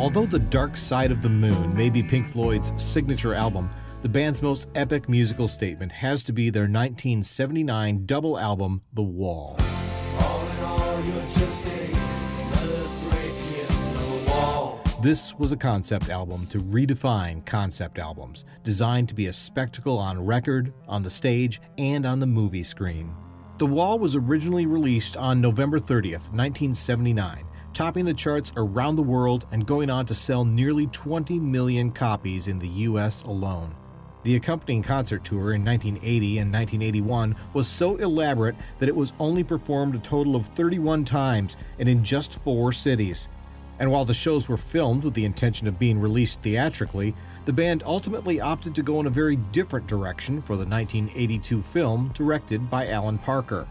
Although The Dark Side of the Moon may be Pink Floyd's signature album, the band's most epic musical statement has to be their 1979 double album, The Wall. All in all, you're just another break in the wall. This was a concept album to redefine concept albums, designed to be a spectacle on record, on the stage, and on the movie screen. The Wall was originally released on November 30th, 1979, topping the charts around the world and going on to sell nearly 20 million copies in the US alone. The accompanying concert tour in 1980 and 1981 was so elaborate that it was only performed a total of 31 times and in just 4 cities. And while the shows were filmed with the intention of being released theatrically, the band ultimately opted to go in a very different direction for the 1982 film directed by Alan Parker.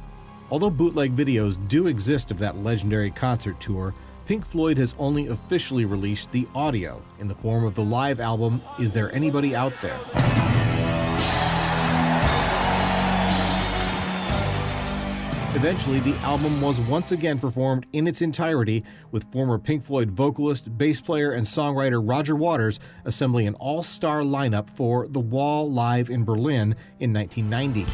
Although bootleg videos do exist of that legendary concert tour, Pink Floyd has only officially released the audio in the form of the live album Is There Anybody Out There? Eventually, the album was once again performed in its entirety, with former Pink Floyd vocalist, bass player, and songwriter Roger Waters assembling an all-star lineup for The Wall live in Berlin in 1990.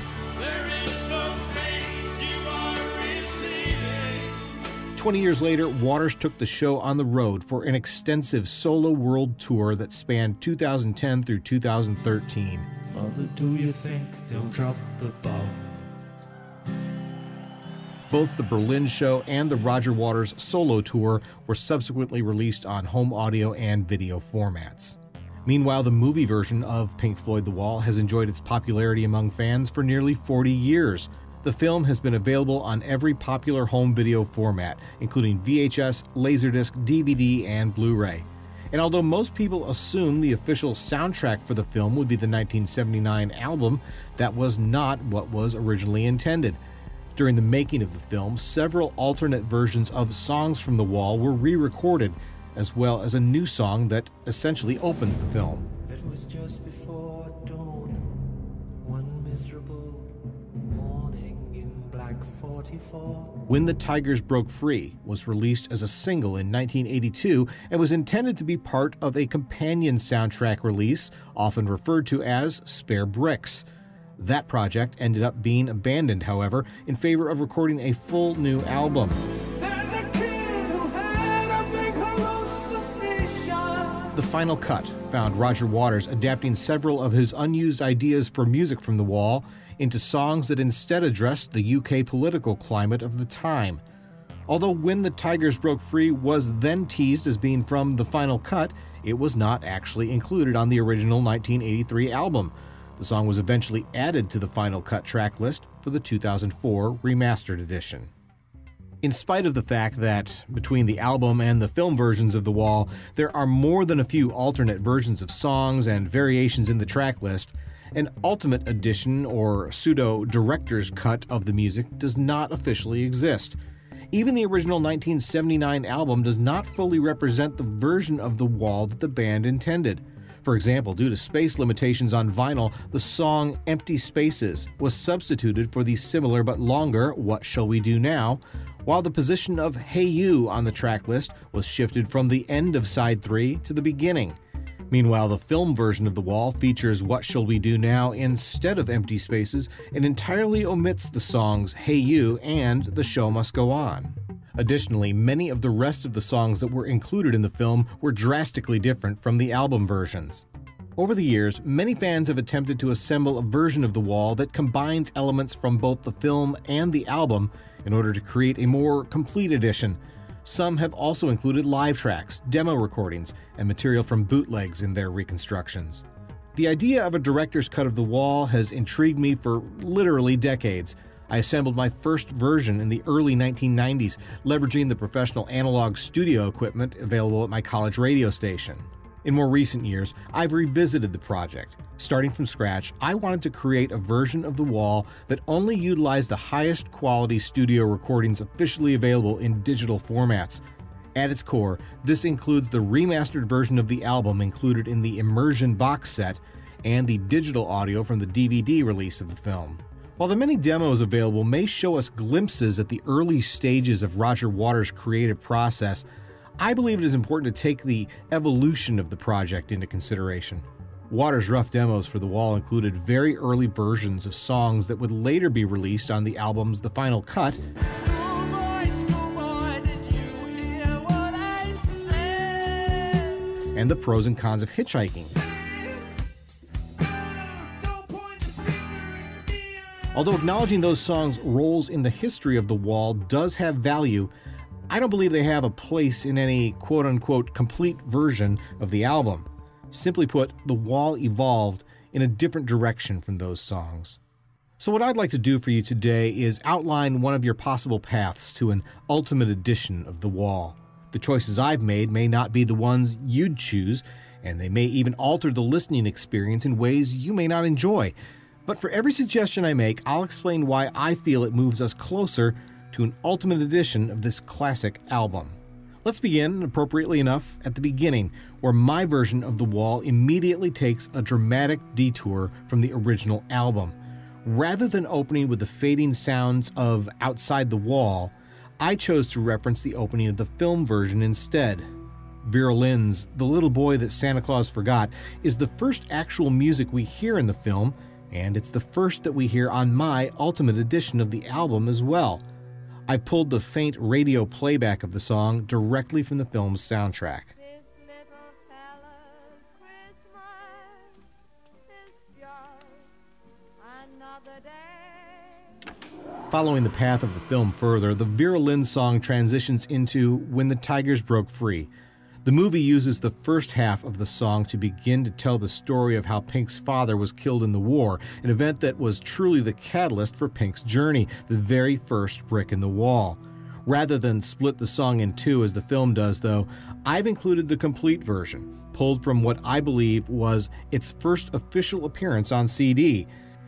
20 years later, Waters took the show on the road for an extensive solo world tour that spanned 2010 through 2013. Mother, do you think they'll drop the ball? Both the Berlin show and the Roger Waters solo tour were subsequently released on home audio and video formats. Meanwhile, the movie version of Pink Floyd The Wall has enjoyed its popularity among fans for nearly 40 years. The film has been available on every popular home video format, including VHS, Laserdisc, DVD, and Blu-ray. And although most people assume the official soundtrack for the film would be the 1979 album, that was not what was originally intended. During the making of the film, several alternate versions of songs from The Wall were re-recorded, as well as a new song that essentially opens the film. It was just before dawn, one miserable morning in Black 44. When the Tigers Broke Free was released as a single in 1982 and was intended to be part of a companion soundtrack release, often referred to as Spare Bricks. That project ended up being abandoned, however, in favor of recording a full new album. There's a kid who had a big hallucination. The final cut found Roger Waters adapting several of his unused ideas for music from The Wall into songs that instead addressed the UK political climate of the time. Although When the Tigers Broke Free was then teased as being from the final cut, it was not actually included on the original 1983 album. The song was eventually added to the final cut track list for the 2004 remastered edition. In spite of the fact that, between the album and the film versions of The Wall, there are more than a few alternate versions of songs and variations in the track list, an ultimate edition or pseudo-director's cut of the music does not officially exist. Even the original 1979 album does not fully represent the version of The Wall that the band intended. For example, due to space limitations on vinyl, the song Empty Spaces was substituted for the similar but longer What Shall We Do Now, while the position of Hey You on the track list was shifted from the end of side 3 to the beginning. Meanwhile, the film version of The Wall features What Shall We Do Now instead of Empty Spaces and entirely omits the songs Hey You and The Show Must Go On. Additionally, many of the rest of the songs that were included in the film were drastically different from the album versions. Over the years, many fans have attempted to assemble a version of The Wall that combines elements from both the film and the album in order to create a more complete edition. Some have also included live tracks, demo recordings, and material from bootlegs in their reconstructions. The idea of a director's cut of The Wall has intrigued me for literally decades. I assembled my first version in the early 1990s, leveraging the professional analog studio equipment available at my college radio station. In more recent years, I've revisited the project. Starting from scratch, I wanted to create a version of The Wall that only utilized the highest quality studio recordings officially available in digital formats. At its core, this includes the remastered version of the album included in the Immersion box set and the digital audio from the DVD release of the film. While the many demos available may show us glimpses at the early stages of Roger Waters' creative process, I believe it is important to take the evolution of the project into consideration. Waters' rough demos for The Wall included very early versions of songs that would later be released on the album's The Final Cut, Schoolboy, did you hear what I said? and The Pros and Cons of Hitchhiking. Don't point the finger at me. Although acknowledging those songs' roles in the history of The Wall does have value, I don't believe they have a place in any quote-unquote complete version of the album. Simply put, The Wall evolved in a different direction from those songs. So what I'd like to do for you today is outline one of your possible paths to an ultimate edition of The Wall. The choices I've made may not be the ones you'd choose, and they may even alter the listening experience in ways you may not enjoy. But for every suggestion I make, I'll explain why I feel it moves us closer to an ultimate edition of this classic album. Let's begin, appropriately enough, at the beginning, where my version of The Wall immediately takes a dramatic detour from the original album. Rather than opening with the fading sounds of Outside the Wall, I chose to reference the opening of the film version instead. Vera Lynn's The Little Boy That Santa Claus Forgot is the first actual music we hear in the film, and it's the first that we hear on my ultimate edition of the album as well. I pulled the faint radio playback of the song directly from the film's soundtrack. This little fella's Christmas is just another day. Following the path of the film further, the Vera Lynn song transitions into When the Tigers Broke Free. The movie uses the first half of the song to begin to tell the story of how Pink's father was killed in the war, an event that was truly the catalyst for Pink's journey, the very first brick in the wall. Rather than split the song in two as the film does, though, I've included the complete version, pulled from what I believe was its first official appearance on CD.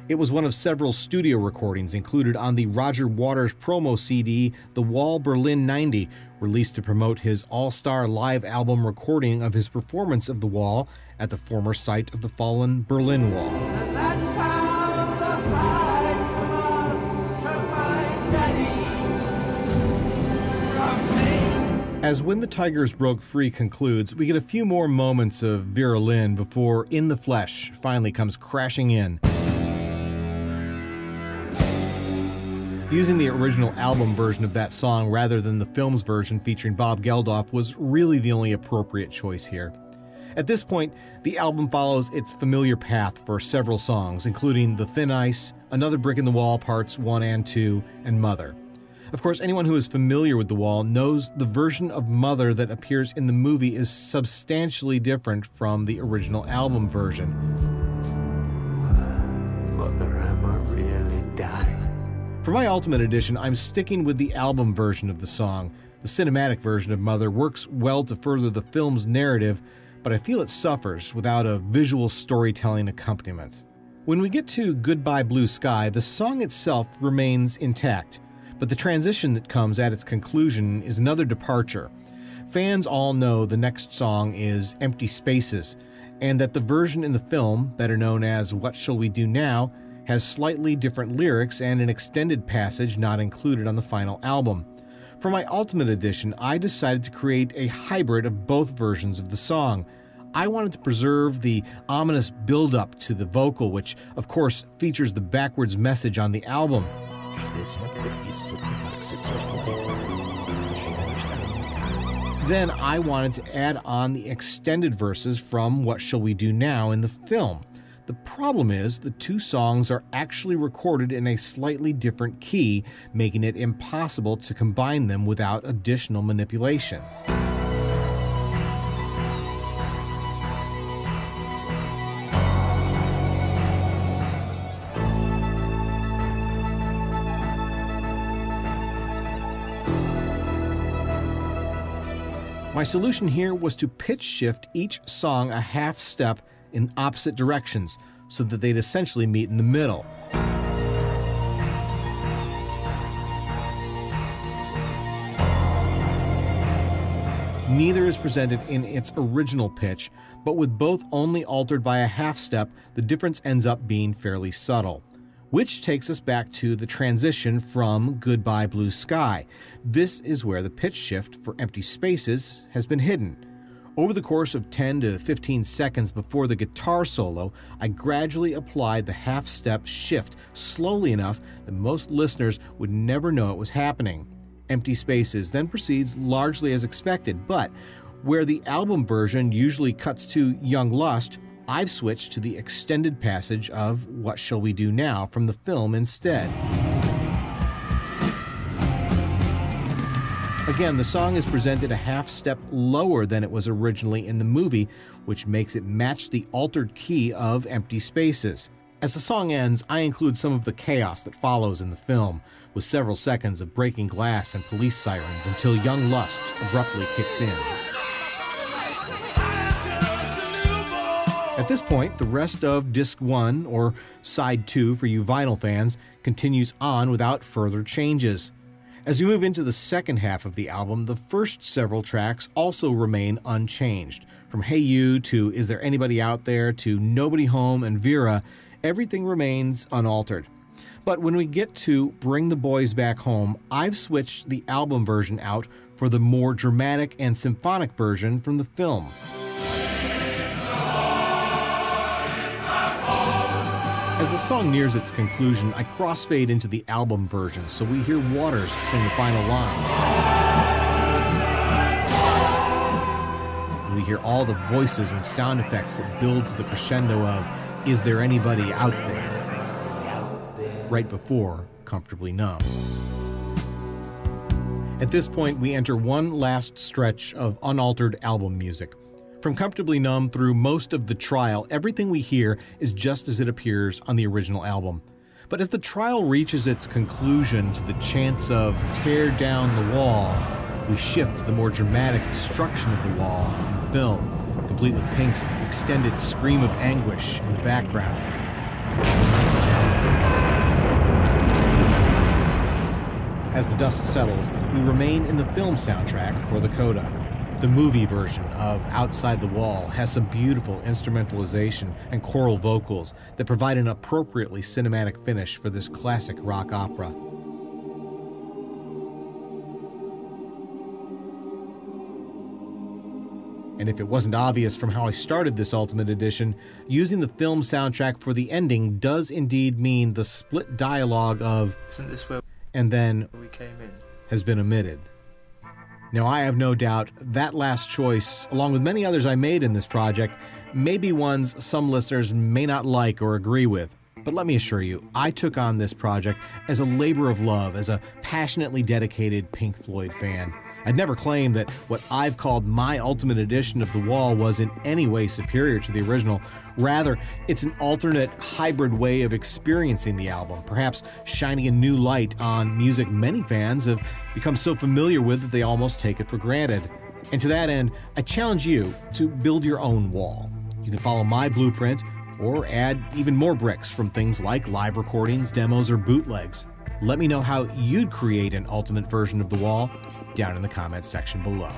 It was one of several studio recordings included on the Roger Waters promo CD, The Wall Berlin 90, released to promote his all-star live album recording of his performance of The Wall at the former site of the fallen Berlin Wall. And that's how the high come on to my daddy from me. As When the Tigers Broke Free concludes, we get a few more moments of Vera Lynn before In the Flesh finally comes crashing in. Using the original album version of that song rather than the film's version featuring Bob Geldof was really the only appropriate choice here. At this point, the album follows its familiar path for several songs, including The Thin Ice, Another Brick in the Wall Parts 1 and 2, and Mother. Of course, anyone who is familiar with The Wall knows the version of Mother that appears in the movie is substantially different from the original album version. Mother, am I really dying? For my Ultimate Edition, I'm sticking with the album version of the song. The cinematic version of Mother works well to further the film's narrative, but I feel it suffers without a visual storytelling accompaniment. When we get to Goodbye Blue Sky, the song itself remains intact, but the transition that comes at its conclusion is another departure. Fans all know the next song is Empty Spaces, and that the version in the film, better known as What Shall We Do Now, has slightly different lyrics and an extended passage not included on the final album. For my Ultimate Edition, I decided to create a hybrid of both versions of the song. I wanted to preserve the ominous build-up to the vocal, which, of course, features the backwards message on the album. Then I wanted to add on the extended verses from What Shall We Do Now in the film. The problem is the two songs are actually recorded in a slightly different key, making it impossible to combine them without additional manipulation. My solution here was to pitch shift each song a half step in opposite directions so that they'd essentially meet in the middle. Neither is presented in its original pitch, but with both only altered by a half step, the difference ends up being fairly subtle. which takes us back to the transition from Goodbye Blue Sky. This is where the pitch shift for Empty Spaces has been hidden. Over the course of 10 to 15 seconds before the guitar solo, I gradually applied the half-step shift slowly enough that most listeners would never know it was happening. Empty Spaces then proceeds largely as expected, but where the album version usually cuts to Young Lust, I've switched to the extended passage of What Shall We Do Now from the film instead. Again, the song is presented a half step lower than it was originally in the movie, which makes it match the altered key of Empty Spaces. As the song ends, I include some of the chaos that follows in the film, with several seconds of breaking glass and police sirens until Young Lust abruptly kicks in. At this point, the rest of Disc 1, or Side 2 for you vinyl fans, continues on without further changes. As we move into the second half of the album, the first several tracks also remain unchanged. From Hey You to Is There Anybody Out There to Nobody Home and Vera, everything remains unaltered. But when we get to Bring the Boys Back Home, I've switched the album version out for the more dramatic and symphonic version from the film. As the song nears its conclusion, I crossfade into the album version, so we hear Waters sing the final line. We hear all the voices and sound effects that build to the crescendo of Is There Anybody Out There? Right before Comfortably Numb. At this point, we enter one last stretch of unaltered album music. From Comfortably Numb through most of the trial, everything we hear is just as it appears on the original album. But as the trial reaches its conclusion to the chants of Tear Down the Wall, we shift to the more dramatic destruction of the wall in the film, complete with Pink's extended scream of anguish in the background. As the dust settles, we remain in the film soundtrack for the coda. The movie version of Outside the Wall has some beautiful instrumentalization and choral vocals that provide an appropriately cinematic finish for this classic rock opera. And if it wasn't obvious from how I started this Ultimate Edition, using the film soundtrack for the ending does indeed mean the split dialogue of Isn't this where and then we came in? has been omitted. Now, I have no doubt that last choice, along with many others I made in this project, may be ones some listeners may not like or agree with. But let me assure you, I took on this project as a labor of love, as a passionately dedicated Pink Floyd fan. I'd never claimed that what I've called my ultimate edition of The Wall was in any way superior to the original. Rather, it's an alternate, hybrid way of experiencing the album, perhaps shining a new light on music many fans have become so familiar with that they almost take it for granted. And to that end, I challenge you to build your own wall. You can follow my blueprint or add even more bricks from things like live recordings, demos, or bootlegs. Let me know how you'd create an ultimate version of The Wall down in the comments section below.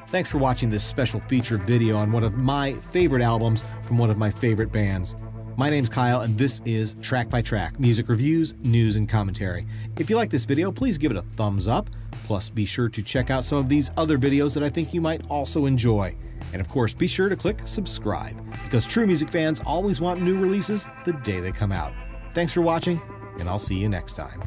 Thanks for watching this special feature video on one of my favorite albums from one of my favorite bands. My name's Kyle, and this is Track by Track, music reviews, news, and commentary. If you like this video, please give it a thumbs up. Plus, be sure to check out some of these other videos that I think you might also enjoy. And of course, be sure to click subscribe, because true music fans always want new releases the day they come out. Thanks for watching, and I'll see you next time.